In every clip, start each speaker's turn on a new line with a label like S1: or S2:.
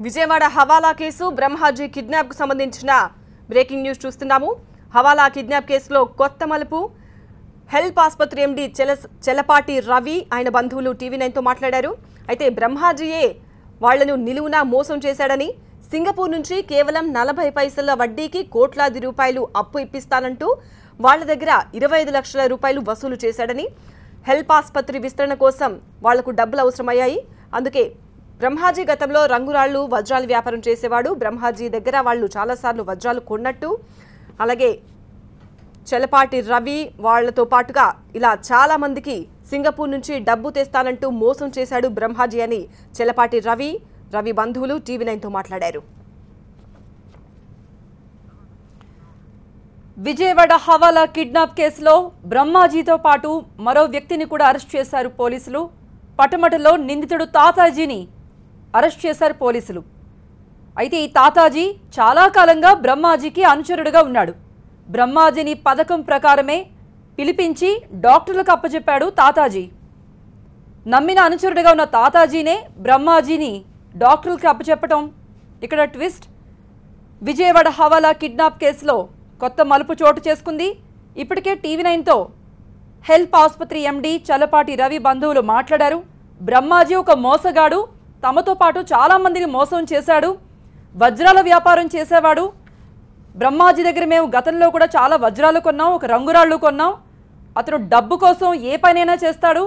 S1: విజయవాడ హవాలా case Brahmaji kidnap కు సంబంధించిన breaking news చూస్తున్నాము. హవాలా కిడ్నాప్ కేసులో కొత్త మలుపు. హెల్ప్ ఆసుపత్రి ఎండి చెలపాటి రవి ఆయన బంధువులు టీవీ9 తో మాట్లాడారు. అయితే బ్రహ్మాజీయే వాళ్లను నిలువునా మోసం చేశాడని, సింగపూర్ నుంచి కేవలం 40 పైసల వడ్డీకి కోట్లాది రూపాయలు అప్పు ఇప్పిస్తానంటూ వాళ్ల దగ్గర 25 లక్షల రూపాయలు వసూలు చేశాడని, హెల్ప్ ఆసుపత్రి విస్తరణ కోసం వాళ్లకు డబ్బులు అవసరమయ్యాయి. అందుకే బ్రహ్మాజీ గతంలో రంగురాళ్లు వజ్రాల వ్యాపారం చేసేవాడు. బ్రహ్మాజీ దగ్గర వాళ్ళు చాలాసార్లు వజ్రాలు కొన్నట్టు, అలాగే చెలపాటి రవి వాళ్లతో పాటుగా ఇలా చాలా మందికి సింగపూర్ నుంచి డబ్బు తెస్తానంటూ మోసం చేశాడు బ్రహ్మాజీ అని చెలపాటి రవి బంధువులు టీవీ9 తో మాట్లాడారు.
S2: విజయవాడ హవాలా కిడ్నాప్ కేసులో బ్రహ్మాజీతో పాటు మరో వ్యక్తిని కూడా అరెస్ట్ చేశారు పోలీసులు. పటమటలో నిందితుడు తాతాజీని అరెస్ట్ చేశారు పోలీసులు. అయితే ఈ తాతాజీ చాలా కాలంగా బ్రహ్మాజీకి అనుచరుడుగా ఉన్నాడు. బ్రహ్మాజీని పథకం ప్రకారమే పిలిపించి డాక్టర్లకు అప్పచెప్పాడు తాతాజీ. నమ్మిన అనుచరుడిగా ఉన్న తాతాజీనే బ్రహ్మాజీని డాక్టర్లకు అప్పచెప్పటం ఇక్కడ ట్విస్ట్. విజయవాడ హవాలా కిడ్నాప్ కేసులో కొత్త మలుపు చోటు చేసుకుంది. ఇప్పటికే టీవీ9తో హెల్ప్ ఆసుపత్రి ఎండి చలపాటి రవి బంధువులు మాట్లాడారు. బ్రహ్మాజీ ఒక మోసగాడు, తమతో పాటు చాలామందిని మోసం చేశాడు, వజ్రాల వ్యాపారం చేసేవాడు. బ్రహ్మాజీ దగ్గర మేము గతంలో కూడా చాలా వజ్రాలు కొన్నాం, ఒక రంగురాళ్ళు కొన్నాం. అతను డబ్బు కోసం ఏ పనైనా చేస్తాడు.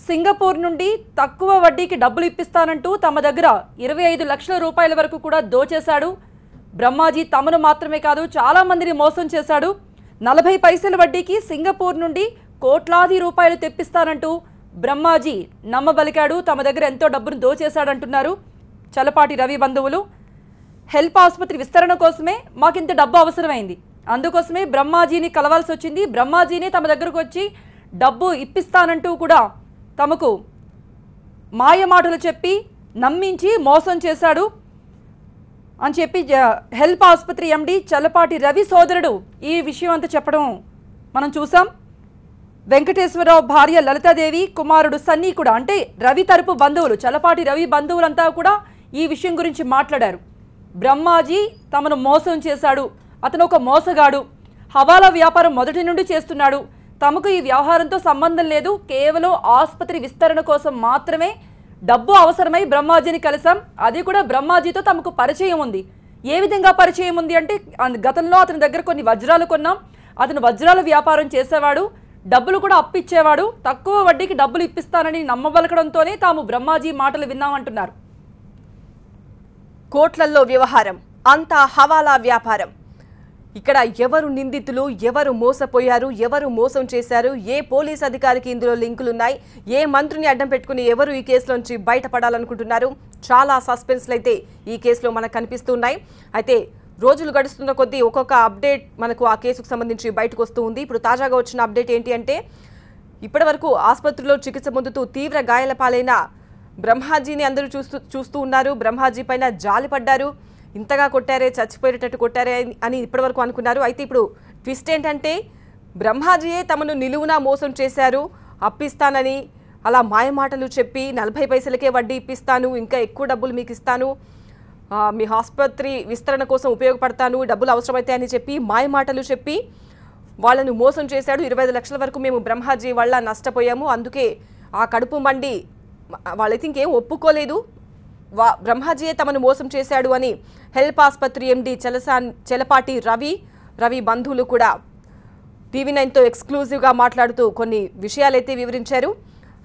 S2: సింగపూర్ నుండి తక్కువ వడ్డీకి డబ్బులు ఇప్పిస్తానంటూ తమ దగ్గర 25 లక్షల రూపాయల వరకు కూడా దోచేశాడు. బ్రహ్మాజీ తమను మాత్రమే కాదు చాలా మందిని మోసం చేశాడు. 40 పైసల వడ్డీకి సింగపూర్ నుండి కోట్లాది రూపాయలు తెప్పిస్తానంటూ బ్రహ్మాజీ నమ్మబలికాడు. తమ దగ్గర ఎంతో డబ్బును దోచేశాడంటున్నారు చలపాటి రవి బంధువులు. హెల్ప్ ఆసుపత్రి విస్తరణ కోసమే మాకింత డబ్బు అవసరమైంది, అందుకోసమే బ్రహ్మాజీని కలవాల్సి వచ్చింది. బ్రహ్మాజీని తమ దగ్గరకు వచ్చి డబ్బు ఇప్పిస్తానంటూ కూడా తమకు మాయ మాటలు చెప్పి నమ్మించి మోసం చేశాడు అని చెప్పి హెల్ప్ ఆసుపత్రి ఎండి చలపాటి రవి సోదరుడు ఈ విషయం అంతా చెప్పడం మనం చూసాం. వెంకటేశ్వరరావు భార్య లలితాదేవి, కుమారుడు సన్నీ కూడా, అంటే రవి తరపు బంధువులు, చలపాటి రవి బంధువులంతా కూడా ఈ విషయం గురించి మాట్లాడారు. బ్రహ్మాజీ తమను మోసం చేశాడు, అతను ఒక మోసగాడు, హవాలా వ్యాపారం మొదటి నుండి చేస్తున్నాడు, తమకు ఈ వ్యవహారంతో సంబంధం లేదు, కేవలం ఆసుపత్రి విస్తరణ కోసం మాత్రమే డబ్బు అవసరమై బ్రహ్మాజీని కలిసాం, అది కూడా బ్రహ్మాజీతో తమకు పరిచయం ఉంది. ఏ విధంగా పరిచయం ఉంది అంటే గతంలో అతని దగ్గర కొన్ని వజ్రాలు కొన్నాం, అతను వజ్రాల వ్యాపారం చేసేవాడు, డబ్బులు కూడా అప్పిచ్చేవాడు, తక్కువ వడ్డీకి డబ్బులు ఇప్పిస్తానని నమ్మబలకడంతోనే తాము బ్రహ్మాజీ మాటలు విన్నామంటున్నారు.
S1: కోట్లల్లో వ్యవహారం అంతా హవాలా వ్యాపారం. ఇక్కడ ఎవరు నిందితులు, ఎవరు మోసపోయారు, ఎవరు మోసం చేశారు, ఏ పోలీస్ అధికారికి ఇందులో లింకులున్నాయి, ఏ మంత్రిని అడ్డం పెట్టుకుని ఎవరు ఈ కేసులోంచి బయటపడాలనుకుంటున్నారు, చాలా సస్పెన్స్లు అయితే ఈ కేసులో మనకు కనిపిస్తున్నాయి. అయితే రోజులు గడుస్తున్న కొద్దీ ఒక్కొక్క అప్డేట్ మనకు ఆ కేసుకు సంబంధించి బయటకు వస్తూ ఉంది. ఇప్పుడు తాజాగా వచ్చిన అప్డేట్ ఏంటి అంటే, ఇప్పటి వరకు ఆసుపత్రిలో చికిత్స పొందుతూ తీవ్ర గాయాల పాలైన బ్రహ్మాజీని అందరూ చూస్తూ ఉన్నారు. బ్రహ్మాజీ పైన జాలిపడ్డారు, ఇంతగా కొట్టారే, చచ్చిపోయేటట్టు కొట్టారే అని ఇప్పటివరకు అనుకున్నారు. అయితే ఇప్పుడు ట్విస్ట్ ఏంటంటే, బ్రహ్మాజీయే తమను నిలువునా మోసం చేశారు, అప్పిస్తానని అలా మాయమాటలు చెప్పి 40 పైసలకే వడ్డీ ఇప్పిస్తాను, ఇంకా ఎక్కువ డబ్బులు మీకు ఇస్తాను, మీ ఆసుపత్రి విస్తరణ కోసం ఉపయోగపడతాను, డబ్బులు అవసరమైతే అని చెప్పి మాయమాటలు చెప్పి వాళ్ళను మోసం చేశాడు. 25 లక్షల వరకు మేము బ్రహ్మాజీ వల్ల నష్టపోయాము, అందుకే ఆ కడుపు మండి వాళ్ళైతే ఇంకేం ఒప్పుకోలేదు, బ్రహ్మాజీయే తమను మోసం చేశాడు అని హెల్ప్ ఆసుపత్రి ఎండి చెలపాటి రవి బంధువులు కూడా టీవీ9తో ఎక్స్క్లూజివ్గా మాట్లాడుతూ కొన్ని విషయాలైతే వివరించారు.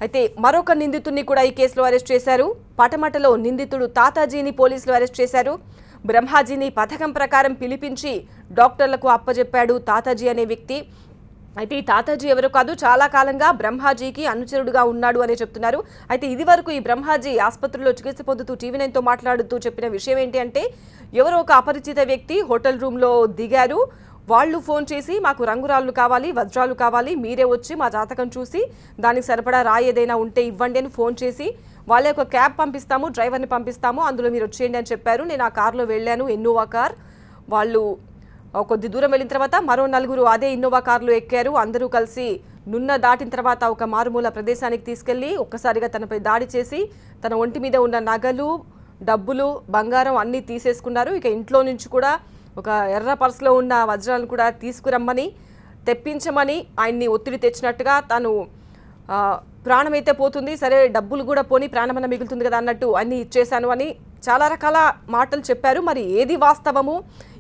S1: అయితే మరొక నిందితుడిని కూడా ఈ కేసులో అరెస్ట్ చేశారు. పటమటలో నిందితుడు తాతాజీని పోలీసులు అరెస్ట్ చేశారు. బ్రహ్మాజీని పథకం ప్రకారం పిలిపించి డాక్టర్లకు అప్పజెప్పాడు తాతాజీ అనే వ్యక్తి. అయితే ఈ తాతాజీ ఎవరో కాదు, చాలా కాలంగా బ్రహ్మాజీకి అనుచరుడుగా ఉన్నాడు అని చెప్తున్నారు. అయితే ఇది వరకు ఈ బ్రహ్మాజీ ఆసుపత్రిలో చికిత్స పొందుతూ టీవీ9తో మాట్లాడుతూ చెప్పిన విషయం ఏంటి అంటే, ఎవరో ఒక అపరిచిత వ్యక్తి హోటల్ రూమ్లో దిగారు, వాళ్ళు ఫోన్ చేసి మాకు రంగురాళ్ళు కావాలి, వజ్రాలు కావాలి, మీరే వచ్చి మా జాతకం చూసి దానికి సరిపడా రాయి ఏదైనా ఉంటే ఇవ్వండి అని ఫోన్ చేసి, వాళ్ళే ఒక క్యాబ్ పంపిస్తాము, డ్రైవర్ని పంపిస్తాము, అందులో మీరు వచ్చేయండి అని చెప్పారు. నేను ఆ కార్లో వెళ్ళాను, ఇన్నోవా కార్. వాళ్ళు కొద్ది దూరం వెళ్ళిన తర్వాత మరో 4 అదే ఇన్నోవా కార్లో ఎక్కారు. అందరూ కలిసి నున్న దాటిన తర్వాత ఒక మారుమూల ప్రదేశానికి తీసుకెళ్లి ఒక్కసారిగా తనపై దాడి చేసి తన ఒంటి మీద ఉన్న నగలు, డబ్బులు బంగారం అన్నీ తీసేసుకున్నారు. ఇక ఇంట్లో నుంచి కూడా ఒక ఎర్ర పర్సులో ఉన్న వజ్రాలను కూడా తీసుకురమ్మని తెప్పించమని ఆయన్ని ఒత్తిడి తెచ్చినట్టుగా తను ప్రాణమైతే పోతుంది, సరే డబ్బులు కూడా పోని ప్రాణమన్న మిగులుతుంది కదా అన్నట్టు అన్ని ఇచ్చేశాను అని చాలా రకాల మాటలు చెప్పారు. మరి ఏది వాస్తవము?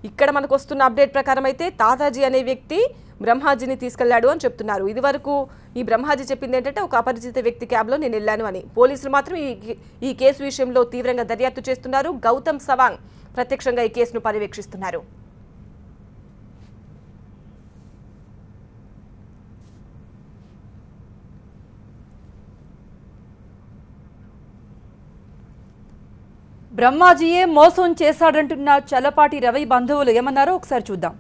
S1: ఇక్కడ మనకు వస్తున్న అప్డేట్ ప్రకారం అయితే తాతాజీ అనే వ్యక్తి బ్రహ్మాజీని తీసుకెళ్లాడు అని చెప్తున్నారు. ఇదివరకు ఈ బ్రహ్మాజీ చెప్పింది ఏంటంటే ఒక అపరిచిత వ్యక్తి క్యాబ్లో నేను వెళ్ళాను అని. పోలీసులు మాత్రం ఈ కేసు విషయంలో తీవ్రంగా దర్యాప్తు చేస్తున్నారు. గౌతమ్ సవాంగ్ ప్రత్యక్షంగా ఈ కేసును పర్యవేక్షిస్తున్నారు.
S2: బ్రహ్మాజీయే మోసం చేశాడంటున్న చలపాటి రవి బంధువులు ఏమన్నారో ఒకసారి చూద్దాం.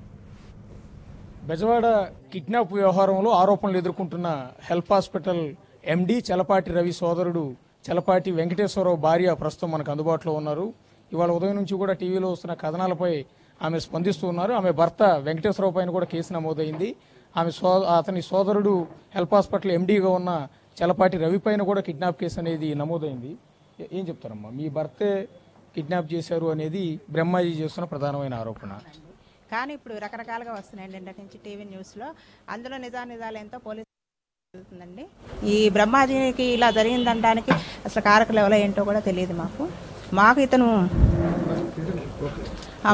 S3: బెజవాడ కిడ్నాప్ వ్యవహారంలో ఆరోపణలు ఎదుర్కొంటున్న హెల్ప్ హాస్పిటల్ ఎండి చలపాటి రవి సోదరుడు చలపాటి వెంకటేశ్వరరావు భార్య ప్రస్తుతం మనకు అందుబాటులో ఉన్నారు. ఇవాళ ఉదయం నుంచి కూడా టీవీలో వస్తున్న కథనాలపై ఆమె స్పందిస్తూ ఉన్నారు. ఆమె భర్త వెంకటేశ్వరరావు పైన కూడా కేసు నమోదైంది. అతని సోదరుడు హెల్ప్ హాస్పిటల్ ఎండీగా ఉన్న చలపాటి రవి పైన కూడా కిడ్నాప్ కేసు అనేది నమోదైంది. ఏం చెప్తారమ్మా? మీ భర్తే కిడ్నాప్ చేశారు అనేది బ్రహ్మాజీ చేస్తున్న ప్రధానమైన ఆరోపణ.
S4: కానీ ఇప్పుడు రకరకాలుగా వస్తున్నాయండి నిన్నటి నుంచి టీవీ న్యూస్లో. అందులో నిజాలు ఎంతో పోలీసు జరుగుతుందండి. ఈ బ్రహ్మాజీకి ఇలా జరిగిందనడానికి అసలు కారకులు ఎవరో ఏంటో కూడా తెలియదు మాకు ఇతను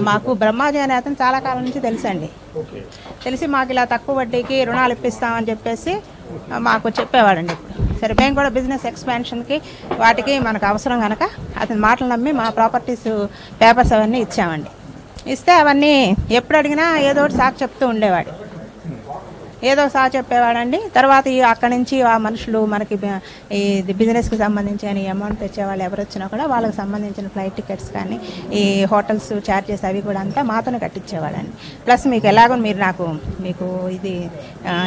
S4: మాకు బ్రహ్మాజీ అనే అతను చాలా కాలం నుంచి తెలుసండి. తెలిసి మాకు ఇలా తక్కువ వడ్డీకి రుణాలు ఇప్పిస్తామని చెప్పేసి మాకు చెప్పేవాడండి. సరే మేము కూడా బిజినెస్ ఎక్స్పాన్షన్కి వాటికి మనకు అవసరం కనుక అతని మాటలు నమ్మి మా ప్రాపర్టీస్ పేపర్స్ అవన్నీ ఇచ్చామండి. ఇస్తే అవన్నీ ఎప్పుడు అడిగినా ఏదో ఒకటి సాకు చెప్తూ ఉండేవాడు, ఏదో సాకు చెప్పేవాడండి. తర్వాత అక్కడి నుంచి ఆ మనుషులు మనకి ఈ బిజినెస్కి సంబంధించి అని అమౌంట్ తెచ్చేవాళ్ళు ఎవరు వచ్చినా కూడా వాళ్ళకి సంబంధించిన ఫ్లైట్ టికెట్స్ కానీ ఈ హోటల్స్ ఛార్జెస్ అవి కూడా అంతా మాతోనే కట్టించేవాడండి. ప్లస్ మీకు ఎలాగో మీకు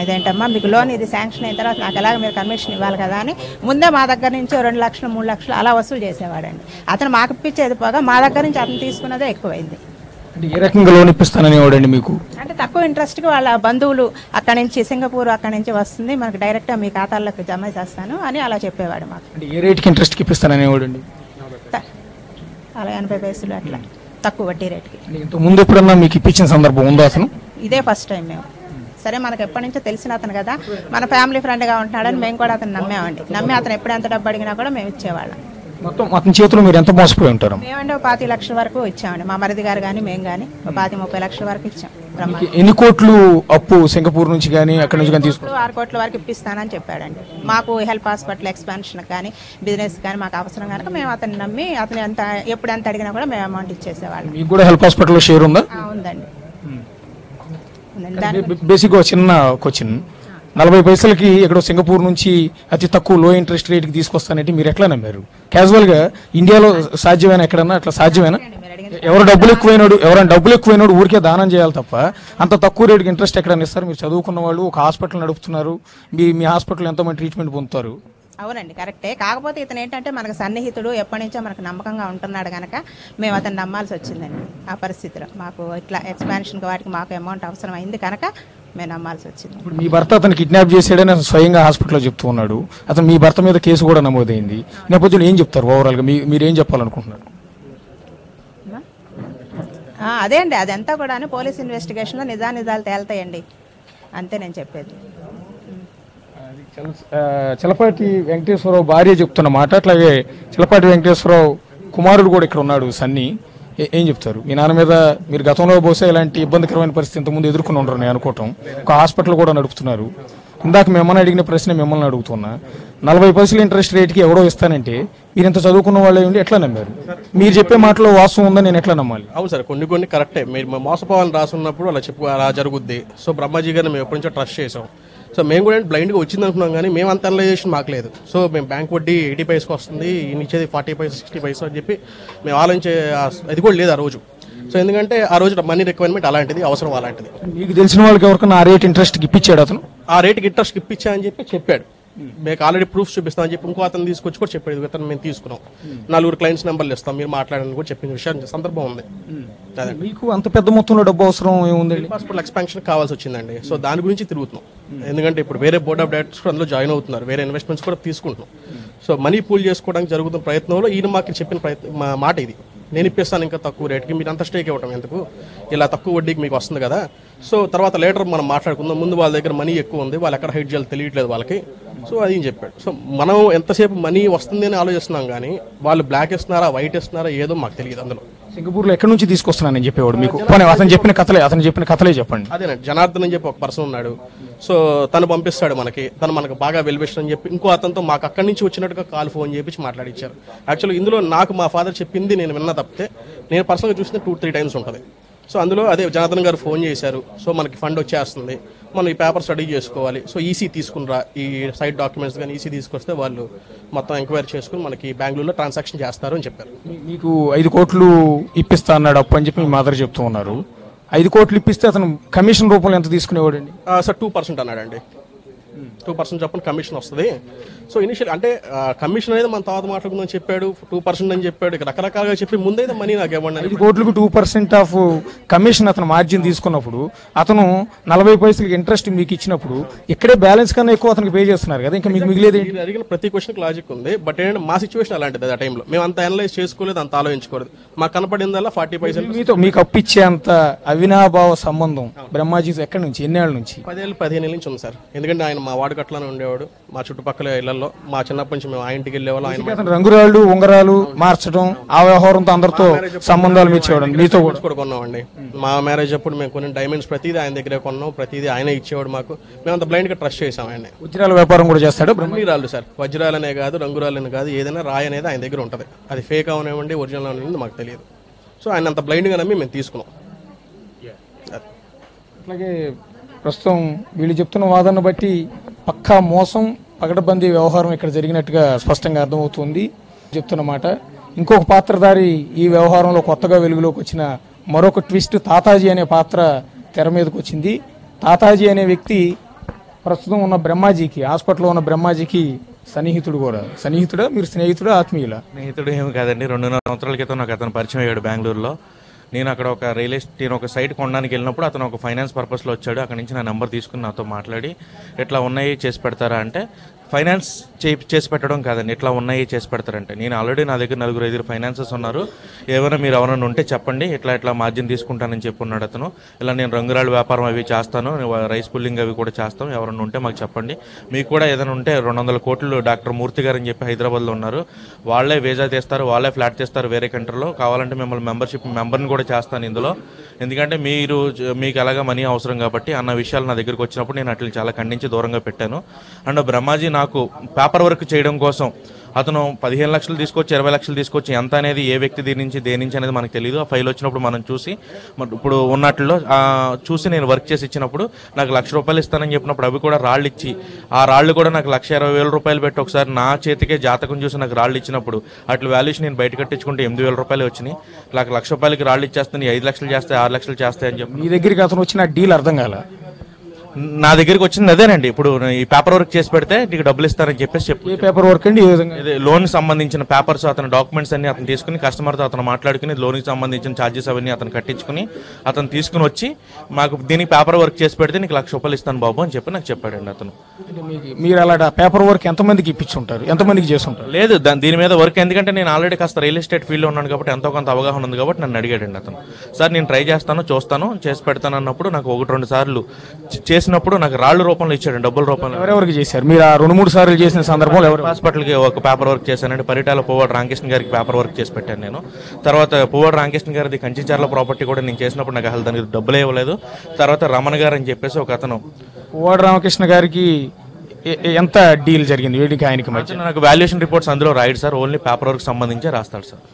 S4: ఇదేంటమ్మా మీకు లోన్ ఇది శాంక్షన్ అయిన తర్వాత నాకు ఎలాగో మీరు కమిషన్ ఇవ్వాలి కదా అని ముందే మా దగ్గర నుంచి 2 లక్షలు 3 లక్షలు అలా వసూలు చేసేవాడండి. అతను మాకు ఇప్పించేది పోగా మా దగ్గర నుంచి అతను తీసుకున్నదే ఎక్కువైంది.
S3: అంటే ఏ రకంగా లోన్ ఇప్పిస్తానని వాడండి మీకు?
S4: అంటే తక్కువ ఇంట్రెస్ట్కి వాళ్ళ బంధువులు అక్కడి నుంచి సింగపూర్ అక్కడి నుంచి వస్తుంది మనకు డైరెక్ట్గా మీ ఖాతాల్లోకి జమ చేస్తాను అని అలా చెప్పేవాడు మాకు.
S3: అంటే ఏ రేట్కి ఇంట్రెస్ట్కి ఇప్పిస్తానని వాడండి?
S4: అలా 80 పైసలు అట్లా తక్కువ వడ్డీ రేట్కి.
S3: ఇంత ముందు ఎప్పుడన్నా మీకు ఇప్పించిన సందర్భం ఉందా అతను?
S4: ఇదే ఫస్ట్ టైం మేము. సరే మనకు ఎప్పటి నుంచో తెలిసిన అతను కదా, మన ఫ్యామిలీ ఫ్రెండ్గా ఉంటున్నాడని మేము కూడా అతను నమ్మామండి. నమ్మి అతను ఎప్పుడు ఎంత డబ్బు అడిగినా కూడా మేము ఇచ్చేవాళ్ళం.
S3: మొత్తం అతని చేతిలో మీరు ఎంత మోసపోయి ఉంటారు?
S4: మేమంటే 25 లక్షల వరకు ఇచ్చామండి. మా మరిది గారు కానీ మేము కానీ 25-30 లక్షల వరకు ఇచ్చాం.
S3: ఎన్ని కోట్లు అప్పు సింగపూర్ నుంచి కానీ అక్కడ నుంచి కానీ తీసుకున్నారు?
S4: 6 కోట్ల వరకు ఇప్పిస్తానని చెప్పాడండి. మాకు హెల్ప్ హాస్పిటల్ ఎక్స్పాన్షన్ కానీ బిజినెస్ కానీ మాకు అవసరం కనుక మేము అతన్ని నమ్మి అతను ఎప్పుడు ఎంత అడిగినా కూడా మేము అమౌంట్ ఇచ్చేసేవాళ్ళం.
S3: మీకు కూడా హెల్ప్ హాస్పిటల్లో షేర్ ఉందా?
S4: ఉందండి.
S3: బేసిక్గా చిన్న క్వశ్చన్, 40 పైసలకి ఎక్కడో సింగపూర్ నుంచి అతి తక్కువ లో ఇంట్రెస్ట్ రేట్కి తీసుకొస్తానంటే మీరు ఎట్లా నమ్మారు? క్యాజువల్గా ఇండియాలో సాధ్యమేనా? ఎక్కడన్నా అట్లా సాధ్యమేనా? ఎవరైనా డబ్బులు ఎక్కువైనాడు ఊరికే దానం చేయాలి తప్ప అంత తక్కువ రేటుకి ఇంట్రెస్ట్ ఎక్కడన్నా ఇస్తారు? మీరు చదువుకున్న వాళ్ళు ఒక హాస్పిటల్ నడుపుతున్నారు, మీ హాస్పిటల్ ఎంతమంది ట్రీట్మెంట్ పొందుతారు?
S4: అవునండి, కరెక్టే. కాకపోతే ఇతను ఏంటంటే మనకు సన్నిహితుడు, ఎప్పటి నుంచో మనకు నమ్మకంగా ఉంటున్నాడు కనుక మేము అతను నమ్మాల్సి వచ్చిందండి. ఆ పరిస్థితిలో మాకు ఇట్లా ఎక్స్పాన్షన్కి వాటికి మాకు అమౌంట్ అవసరం అయింది కనుక మేము నమ్మాల్సి వచ్చింది.
S3: ఇప్పుడు మీ భర్త అతను కిడ్నాప్ చేసాడని స్వయంగా హాస్పిటల్లో చెప్తూ ఉన్నాడు. అతను మీ భర్త మీద కేసు కూడా నమోదైంది. నేపథ్యంలో ఏం చెప్తారు ఓవరాల్గా? మీరేం చెప్పాలనుకుంటున్నారు?
S4: అదే అండి, అదంతా కూడా పోలీస్ ఇన్వెస్టిగేషన్లో నిజాలు తేలుతాయండి, అంతే నేను చెప్పేది.
S3: చలపాటి వెంకటేశ్వరరావు భార్య చెప్తున్న మాట. అట్లాగే చలపాటి వెంకటేశ్వరరావు కుమారుడు కూడా ఇక్కడ ఉన్నాడు సన్నీ. ఏం చెప్తారు? మీ నాన్న మీద మీరు గతంలో బహుశా ఇలాంటి ఇబ్బందికరమైన పరిస్థితి ఇంతకుముందు ఎదుర్కొని ఉండరు నేను అనుకోవటం. ఒక హాస్పిటల్ కూడా నడుపుతున్నారు. ఇందాక మిమ్మల్ని అడిగిన ప్రశ్న మిమ్మల్ని అడుగుతున్నా. 40 పైసలు ఇంట్రెస్ట్ రేట్కి ఎవడో ఇస్తానంటే మీరు ఇంత చదువుకున్న వాళ్ళే ఉండి ఎట్లా నమ్మారు? మీరు చెప్పే మాటలో వాస్తవం ఉందని నేను ఎట్లా నమ్మాలి?
S5: అవును సార్, కొన్ని కరెక్టే. మీరు మోసపోవాలని రాసున్నప్పుడు అలా జరుగుద్ది. సో బ్రహ్మాజీ గారిని మేము ఎప్పటి నుంచో ట్రస్ట్ చేసాం. సో మేము కూడా బ్లైండ్గా వచ్చింది అనుకున్నాం, కానీ మేము అంత అనలైజేషన్ మాకు లేదు. సో మేము బ్యాంక్ వడ్డీ 80 పైసకి వస్తుంది, ఇచ్చేది 40 పైసలు 60 పైసలు అని చెప్పి మేము ఆలోచించే అది కూడా లేదు ఆ రోజు. సో ఎందుకంటే ఆ రోజు మనీ రిక్వైర్మెంట్ అలాంటిది, అవసరం అలాంటిది.
S3: మీకు తెలిసిన వాళ్ళకి ఎవరికైనా ఆ రేట్ ఇంట్రెస్ట్కి ఇప్పించాడు అతను?
S5: ఆ రేట్కి ఇంట్రెస్ట్ ఇప్పించా అని చెప్పి చెప్పాడు. మీకు ఆల్రెడీ ప్రూఫ్స్ చూపిస్తామని చెప్పి ఇంకో అతను తీసుకొచ్చి కూడా చెప్పాడు, ఇతను మేము తీసుకున్నాం, 4 క్లయింట్స్ నెంబర్లు ఇస్తాం మీరు మాట్లాడని కూడా చెప్పిన విషయం సందర్భం ఉంది. అదే
S3: మీకు అంత పెద్ద మొత్తంలో డబ్బు అవసరం ఏముందండి?
S5: హాస్పిటల్ ఎక్స్పాన్షన్ కావాల్సి వచ్చిందండి. సో దాని గురించి తిరుగుతున్నాం. ఎందుకంటే ఇప్పుడు వేరే బోర్డ్ ఆఫ్ డైరెక్టర్స్ కూడా అందులో జాయిన్ అవుతున్నారు, వేరే ఇన్వెస్ట్మెంట్స్ కూడా తీసుకుంటున్నాం. సో మనీ పూల్ చేసుకోవడానికి జరుగుతున్న ప్రయత్నంలో ఈయన మాకు చెప్పిన మాట ఇది, నేను ఇప్పిస్తాను ఇంకా తక్కువ రేటుకి, మీరు అంత స్టేక్ ఇవ్వటం ఎందుకు, ఇలా తక్కువ వడ్డీకి మీకు వస్తుంది కదా. సో తర్వాత లేటర్ మనం మాట్లాడుకుందాం, ముందు వాళ్ళ దగ్గర మనీ ఎక్కువ ఉంది, వాళ్ళు ఎక్కడ హైడ్ చేయాలో తెలియట్లేదు వాళ్ళకి. సో అది చెప్పాడు. సో మనం ఎంతసేపు మనీ వస్తుంది అని ఆలోచిస్తున్నాం కానీ వాళ్ళు బ్లాక్ ఇస్తున్నారా వైట్ ఇస్తున్నారా ఏదో మాకు తెలియదు. అందులో
S3: సింగపూర్లో ఎక్కడి నుంచి తీసుకొస్తున్నానని చెప్పేవాడు మీకు? అతను చెప్పిన కథలే చెప్పండి.
S5: అదేనండి, జనార్దన్ అని చెప్పి ఒక పర్సన్ ఉన్నాడు. సో తను పంపిస్తాడు తను మనకు బాగా వెల్విషన్ అని చెప్పి ఇంకో అతనితో మాకు అక్కడి నుంచి వచ్చినట్టుగా ఫోన్ చేపించి మాట్లాడించారు. యాక్చువల్లీ ఇందులో నాకు మా ఫాదర్ చెప్పింది నేను విన్నా తప్పితే నేను పర్సనల్గా చూస్తే 2-3 టైమ్స్ ఉంటుంది. సో అందులో అదే జనార్దన్ గారు ఫోన్ చేశారు, సో మనకి ఫండ్ వచ్చేస్తుంది, మనం ఈ పేపర్ స్టడీ చేసుకోవాలి, సో ఈసీ తీసుకునిరా, ఈ సైడ్ డాక్యుమెంట్స్ కానీ ఈసీ తీసుకొస్తే వాళ్ళు మొత్తం ఎంక్వైరీ చేసుకుని మనకి బెంగళూరులో ట్రాన్సాక్షన్ చేస్తారు అని చెప్పారు.
S3: మీకు 5 కోట్లు ఇప్పిస్తా అన్నాడు అప్పు అని చెప్పి మీ మదర్ చెప్తూ ఉన్నారు. 5 కోట్లు ఇప్పిస్తే అతను కమిషన్ రూపంలో ఎంత తీసుకునేవాడండి?
S5: సార్ 2% అన్నాడండి. 2% చొప్పున కమిషన్ వస్తుంది. సో ఇనిషియల్ అంటే కమిషన్ అనేది మన తర్వాత మాట్లాడుకుందని చెప్పాడు, 2% అని చెప్పాడు, రకరకాలుగా చెప్పి ముందైతే మనీ నాకు ఇవ్వండి.
S3: 5 కోట్లకు 2% ఆఫ్ కమిషన్ అతను మార్జిన్ తీసుకున్నప్పుడు అతను 40 పైసలకి ఇంట్రెస్ట్ మీకు ఇచ్చినప్పుడు ఇక్కడే బ్యాలెన్స్ కన్నా ఎక్కువ అతనికి పే చేస్తున్నారు కదా, ఇంకా మీకు మిగిలేదు.
S5: అడిగిన ప్రతి క్వశ్చన్కి లాజిక్ ఉంది, బట్ ఏంటంటే మా సిచ్యువేషన్ అలాంటిది. ఆ టైంలో మేము అంత అనలైజ్ చేసుకోలేదు, అంత ఆలోచించుకోలేదు. మాకు కనపడిందల్లా 40 పైసలు.
S3: మీతో మీకు అప్పిచ్చే అంత అవినాభావ సంబంధం బ్రహ్మాజీ ఎక్కడి నుంచి, ఎన్నేళ్ళ నుంచి?
S5: 10-15 నుంచి ఉంది సార్. ఎందుకంటే ఆయన మా వాడు కట్లనే ఉండేవాడు, మా చుట్టుపక్కల ఇళ్లలో మా చిన్నప్పటి నుంచి మేము ఆ ఇంటికి వెళ్ళేవాళ్ళం. ఆయన
S3: రంగురాళ్ళు ఉంగరాలు మార్చడం ఆ వ్యవహారంతో అందరితో సంబంధాలు ఇచ్చేవాడు. మీతో
S5: కూడా కొన్నామండి. మా మ్యారేజ్ అప్పుడు మేము కొన్ని డైమండ్స్ ప్రతిదీ ఆయన దగ్గరే కొన్నాం, ప్రతిదీ ఆయన ఇచ్చేవాడు మాకు. మేము అంత బ్లైండ్ గా ట్రస్ట్ చేసాం ఆయన.
S3: వజ్రాల వ్యాపారం కూడా చేస్తాడు.
S5: రాళ్ళు సార్, వజ్రాలనే కాదు రంగురాలనే కాదు, ఏదైనా రాయి అనేది ఆయన దగ్గర ఉంటుంది. అది ఫేక్ అవనివ్వండి ఒరిజినల్ అవనివ్వండి మాకు తెలియదు. సో ఆయన అంత బ్లైండ్ గా నమ్మి మేము తీసుకున్నాం.
S3: అట్లాగే ప్రస్తుతం వీళ్ళు చెప్తున్న వాదన బట్టి పక్కా మోసం పగడబందీ వ్యవహారం ఇక్కడ జరిగినట్టుగా స్పష్టంగా అర్థమవుతుంది చెప్తున్నమాట. ఇంకొక పాత్రధారి ఈ వ్యవహారంలో కొత్తగా వెలుగులోకి వచ్చిన మరొక ట్విస్ట్, తాతాజీ అనే పాత్ర తెర మీదకి వచ్చింది. తాతాజీ అనే వ్యక్తి ప్రస్తుతం ఉన్న బ్రహ్మాజీకి, హాస్పిటల్లో ఉన్న బ్రహ్మాజీకి సన్నిహితుడు కూడా. సన్నిహితుడా, మీరు స్నేహితుడా, ఆత్మీయులా?
S6: స్నేహితుడు ఏమి కాదండి, 2.5 సంవత్సరాల క్రితం నాకు అతను పరిచయం అయ్యాడు బెంగళూరులో. నేను అక్కడ ఒక రియల్ ఎస్టేట్ ఒక సైట్ కొనడానికి వెళ్ళినప్పుడు అతను ఒక ఫైనాన్స్ పర్పస్లో వచ్చాడు. అక్కడ నుంచి నా నెంబర్ తీసుకుని నాతో మాట్లాడి ఇట్లా ఉన్నాయి చేసి పెడతారా అంటే, ఫైనాన్స్ చేసి పెట్టడం కాదండి, ఇట్లా ఉన్నాయి చేసి పెడతారంటే, నేను ఆల్రెడీ నా దగ్గర 4-5 ఫైనాన్సెస్ ఉన్నారు, ఏమైనా మీరు ఎవరైనా ఉంటే చెప్పండి, ఇట్లా మార్జిన్ తీసుకుంటానని చెప్పి ఉన్నాడు అతను. ఇలా నేను రంగురాళ్ళ వ్యాపారం అవి చేస్తాను, రైస్ పుల్లింగ్ అవి కూడా చేస్తాం, ఎవరైనా ఉంటే మాకు చెప్పండి, మీకు కూడా ఏదైనా ఉంటే 200 కోట్లు డాక్టర్ మూర్తి గారు అని చెప్పి హైదరాబాద్లో ఉన్నారు, వాళ్ళే వీజా తీస్తారు, వాళ్ళే ఫ్లాట్ తీస్తారు వేరే కంట్రీలో, కావాలంటే మిమ్మల్ని మెంబర్ని కూడా చేస్తాను ఇందులో, ఎందుకంటే మీకు ఎలాగా మనీ అవసరం కాబట్టి అన్న విషయాలు నా దగ్గరికి వచ్చినప్పుడు నేను అట్లా చాలా ఖండించి దూరంగా పెట్టాను. అండ్ బ్రహ్మాజీ నాకు పేపర్ వర్క్ చేయడం కోసం అతను 15 లక్షలు తీసుకొచ్చి 20 లక్షలు తీసుకొచ్చి ఎంత అనేది ఏ వ్యక్తి దేని నుంచి అనేది మనకు తెలియదు. ఆ ఫైల్ వచ్చినప్పుడు మనం చూసి ఇప్పుడు ఉన్నట్లో చూసి నేను వర్క్ చేసి ఇచ్చినప్పుడు నాకు ₹1,00,000 ఇస్తానని చెప్పినప్పుడు అవి కూడా రాళ్ళు ఇచ్చి, ఆ రాళ్ళు కూడా నాకు ₹1,20,000 పెట్టి ఒకసారి నా చేతికే జాతకం చూసి నాకు రాళ్ళు ఇచ్చినప్పుడు అట్లా వాల్యూషన్ నేను బయట కట్టించుకుంటే ₹8,000 వచ్చినాయి. నాకు ₹1,00,000కి రాళ్ళు ఇచ్చేస్తాను, 5 లక్షలు చేస్తాయి, 6 లక్షలు చేస్తాయి అని చెప్పి.
S3: మీ దగ్గరికి అతను వచ్చిన డీల్ అర్థం కాల.
S6: నా దగ్గరికి వచ్చింది అదేనండి, ఇప్పుడు ఈ పేపర్ వర్క్ చేసి పెడితే నీకు డబ్బులు ఇస్తారని చెప్పేసి
S3: ఏ పేపర్ వర్క్ అండి?
S6: లోన్ సంబంధించిన పేపర్స్, అతని డాక్యుమెంట్స్ అన్ని అతను తీసుకుని కస్టమర్తో అతను మాట్లాడుకుని లోన్కి సంబంధించిన ఛార్జెస్ అవన్నీ అతను కట్టించుకుని అతను తీసుకుని వచ్చి మాకు దీనికి పేపర్ వర్క్ చేసి పెడితే నీకు ₹1,00,000 ఇస్తాను బాబు అని చెప్పి నాకు చెప్పాడండి అతను.
S3: మీరు అలా పేపర్ వర్క్ ఎంతమందికి ఇప్పించుంటారు, ఎంతమందికి చేస్తుంటారు?
S6: లేదు, దీని మీద వర్క్ ఎందుకంటే నేను ఆల్రెడీ కాస్త రియల్ ఎస్టేట్ ఫీల్డ్లో ఉన్నాను కాబట్టి ఎంతో కొంత అవగాహన ఉంది కాబట్టి నన్ను అడిగాడండి అతను. సార్ నేను ట్రై చేస్తాను, చూస్తాను, చేసి పెడతాను అన్నప్పుడు నాకు 1-2 సార్లు చేసినప్పుడు నాకు రాళ్ళు రూపంలో ఇచ్చాడు, డబ్బుల రూపంలో.
S3: ఎవరెవరికి చేశారు మీరు? 2-3 సార్లు చేసిన సందర్భంలో
S6: హాస్పిటల్కి ఒక పేపర్ వర్క్ చేశానండి, పరిటాల పువ్వాడ రామకృష్ణ గారికి పేపర్ వర్క్ చేసి పెట్టాను నేను. తర్వాత పువ్వాడ రామకృష్ణ గారిది కంచిచర్ల ప్రాపర్టీ కూడా నేను చేసినప్పుడు నాకు అసలు దానికి డబ్బులే ఇవ్వలేదు. తర్వాత రమణ గారు అని చెప్పేసి ఒక అతను,
S3: పువ్వాడ రామకృష్ణ గారికి ఎంత డీల్ జరిగింది వీడికి ఆయనకి మధ్య?
S6: నాకు వాల్యుయేషన్ రిపోర్ట్స్ అందులో రాయడు సార్, ఓన్లీ పేపర్ వర్క్ సంబంధించి రాస్తాడు సార్.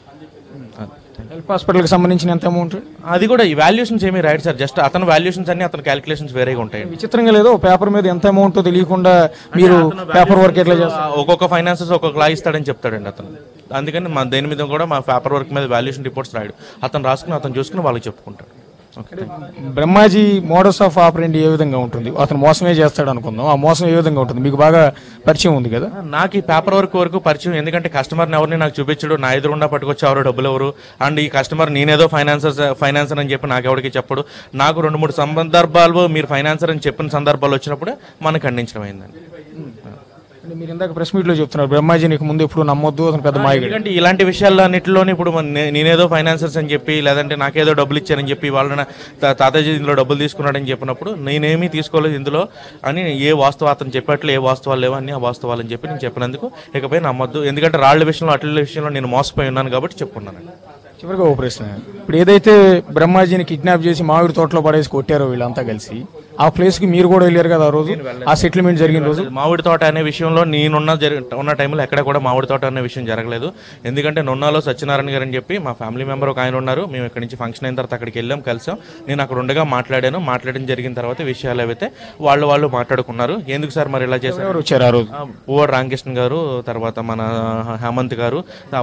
S3: హెల్ప్ హాస్పిటల్కి సంబంధించిన ఎంత అమౌంట్?
S6: అది కూడా ఈ వాల్యుయేషన్స్ ఏమీ రాయడు సార్, జస్ట్ అతను వాల్యుయేషన్స్ అన్ని అతని క్యాలిక్యులేషన్స్ వేరేగా ఉంటాయి.
S3: విచిత్రంగా లేదో పేపర్ మీద ఎంత అమౌంట్ తెలియకుండా మీరు పేపర్ వర్క్ ఎట్లా చేస్తారు?
S6: ఒక్కొక్క ఫైనాన్సెస్ ఒక్కొక్క లా ఇస్తాడని చెప్తాడండి అతను. అందుకని దేని మీద కూడా మా పేపర్ వర్క్ మీద వాల్యుయేషన్ రిపోర్ట్స్ రాయడు, అతను రాసుకుని అతను చూసుకుని వాళ్ళకి చెప్పుకుంటాడు.
S3: బ్రహ్మాజీ మోడస్ ఆఫ్ ఆపరెంట్ ఏ విధంగా ఉంటుంది? అతను మోసమే చేస్తాడు అనుకుందాం, ఆ మోసం ఏ విధంగా ఉంటుంది? మీకు బాగా పరిచయం ఉంది కదా.
S6: నాకు ఈ పేపర్ వర్క్ వరకు పరిచయం, ఎందుకంటే కస్టమర్ని ఎవరిని నాకు చూపించడు, నా ఎదురుండా పట్టుకొచ్చి ఎవరు డబ్బులు ఎవరు, అండ్ ఈ కస్టమర్ నేనేదో ఫైనాన్సర్ అని చెప్పి నాకు ఎవరికి చెప్పడు. నాకు 2-3 సందర్భాలు మీరు ఫైనాన్సర్ అని చెప్పిన సందర్భాలు వచ్చినప్పుడు మనకు ఖండించడం అయిందండి.
S3: మీరు ఇందాక ప్రెస్ మీట్లో చెప్తున్నారు బ్రహ్మాజీ నీకు ముందు ఎప్పుడు నమ్మొద్దు, అతను పెద్ద మాయగాడు.
S6: ఎందుకంటే ఇలాంటి విషయాల్లో అన్నింటిలోనే ఇప్పుడు నేనేదో ఫైనాన్సర్స్ అని చెప్పి, లేదంటే నాకేదో డబ్బులు ఇచ్చారని చెప్పి, వాళ్ళ తాతాజీ ఇందులో డబ్బులు తీసుకున్నాడని చెప్పినప్పుడు నేనేమీ తీసుకోలేదు ఇందులో అని ఏ వాస్తవం అతను చెప్పట్లు ఏ వాస్తవాలు లేవు అని ఆ వాస్తవాలు అని చెప్పి నేను చెప్పినందుకు ఇకపై నమ్మొద్దు. ఎందుకంటే రాళ్ల విషయంలో అట్ల విషయంలో నేను మోసపోయి ఉన్నాను కాబట్టి చెప్పుకున్నానండి.
S3: చివరిగా ఓ ప్రశ్న, ఇప్పుడు ఏదైతే బ్రహ్మాజీని కిడ్నాప్ చేసి మామిడి తోటలో పడేసి కొట్టారో వీళ్ళంతా కలిసి, ఆ ప్లేస్కి మీరు కూడా వెళ్ళారు కదా ఆ రోజు, ఆ సెటిల్మెంట్ జరిగిన రోజు?
S6: మామిడి తోట అనే విషయంలో ఉన్న టైంలో ఎక్కడ కూడా మామిడి తోట అనే విషయం జరగలేదు. ఎందుకంటే నున్నాలో సత్యనారాయణ గారు అని చెప్పి మా ఫ్యామిలీ మెంబర్ ఒక ఆయన ఉన్నారు. మేము ఇక్కడి నుంచి ఫంక్షన్ అయిన తర్వాత అక్కడికి వెళ్ళాం, కలిసాం. నేను అక్కడ ఉండగా మాట్లాడడం జరిగిన తర్వాత విషయాలు ఏవైతే వాళ్ళు మాట్లాడుకున్నారు. ఎందుకు సార్ మరి ఇలా చేశారు?
S3: వచ్చారు ఆ రోజు?
S6: పువ్వాడు రామకృష్ణ గారు, తర్వాత మన హేమంత్ గారు,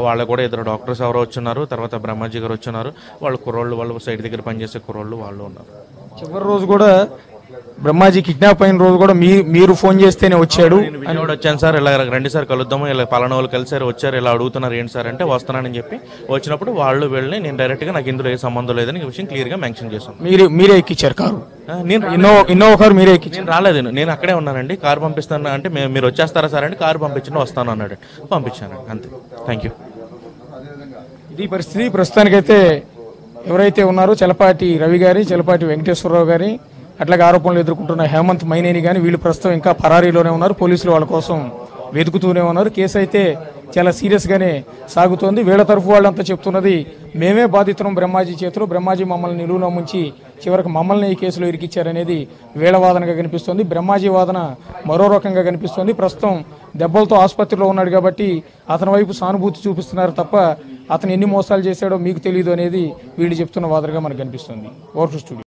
S6: వాళ్ళు కూడా 2 డాక్టర్స్ ఎవరో వచ్చున్నారు, తర్వాత బ్రహ్మాజీ గారు వచ్చున్నారు. వాళ్ళు కుర్రోళ్ళు, వాళ్ళు సైడ్ దగ్గర పనిచేసే కుర్రోళ్ళు వాళ్ళు ఉన్నారు.
S3: చివరి రోజు కూడా బ్రహ్మాజీ కిడ్నాప్ అయిన రోజు కూడా మీరు ఫోన్ చేస్తేనే వచ్చాడు.
S6: విజయవాడ వచ్చాను సార్, ఇలా రండి సార్ కలుద్దాము, ఇలా పలానా వాళ్ళు కలిసారు వచ్చారు, ఇలా అడుగుతున్నారు ఏంటి సార్ అంటే వస్తున్నానని చెప్పి వచ్చినప్పుడు వాళ్ళు వెళ్ళి నేను డైరెక్ట్గా నాకు ఇందులో ఏ సంబంధం లేదని ఈ విషయం క్లియర్గా మెన్షన్ చేశాను.
S3: మీరే ఎక్కించారు కారు?
S6: నేను
S3: ఇన్నోవా కారు మీరే ఎక్కించారు?
S6: నేను రాలేదు, నేను అక్కడే ఉన్నానండి. కారు పంపిస్తాను అంటే మీరు వచ్చేస్తారా సార్ అంటే కారు పంపించండి వస్తాను అన్నాడు, పంపించానండి, అంతే. Thank you.
S3: ఇది పరిస్థితి. ప్రస్తుతానికైతే ఎవరైతే ఉన్నారో చలపాటి రవి గారి, చలపాటి వెంకటేశ్వరరావు గారి, అట్లాగే ఆరోపణలు ఎదుర్కొంటున్న హేమంత్ మైనేని కానీ వీళ్ళు ప్రస్తుతం ఇంకా పరారీలోనే ఉన్నారు. పోలీసులు వాళ్ళ కోసం వెతుకుతూనే ఉన్నారు. కేసు అయితే చాలా సీరియస్గానే సాగుతోంది. వీళ్ళ తరఫు వాళ్ళంతా చెప్తున్నది మేమే బాధితులం బ్రహ్మాజీ చేతిలో, బ్రహ్మాజీ మమ్మల్ని నిలువున ముంచి చివరికి మమ్మల్ని ఈ కేసులో ఇరికిచ్చారనేది వీళ్ళ వాదనగా కనిపిస్తోంది. బ్రహ్మాజీ వాదన మరో రకంగా కనిపిస్తోంది. ప్రస్తుతం దెబ్బలతో ఆసుపత్రిలో ఉన్నాడు కాబట్టి అతని వైపు సానుభూతి చూపిస్తున్నారు తప్ప అతను ఎన్ని మోసాలు చేశాడో మీకు తెలియదు అనేది వీళ్ళు చెప్తున్న వాదనగా మనకు కనిపిస్తుంది. Over to studio.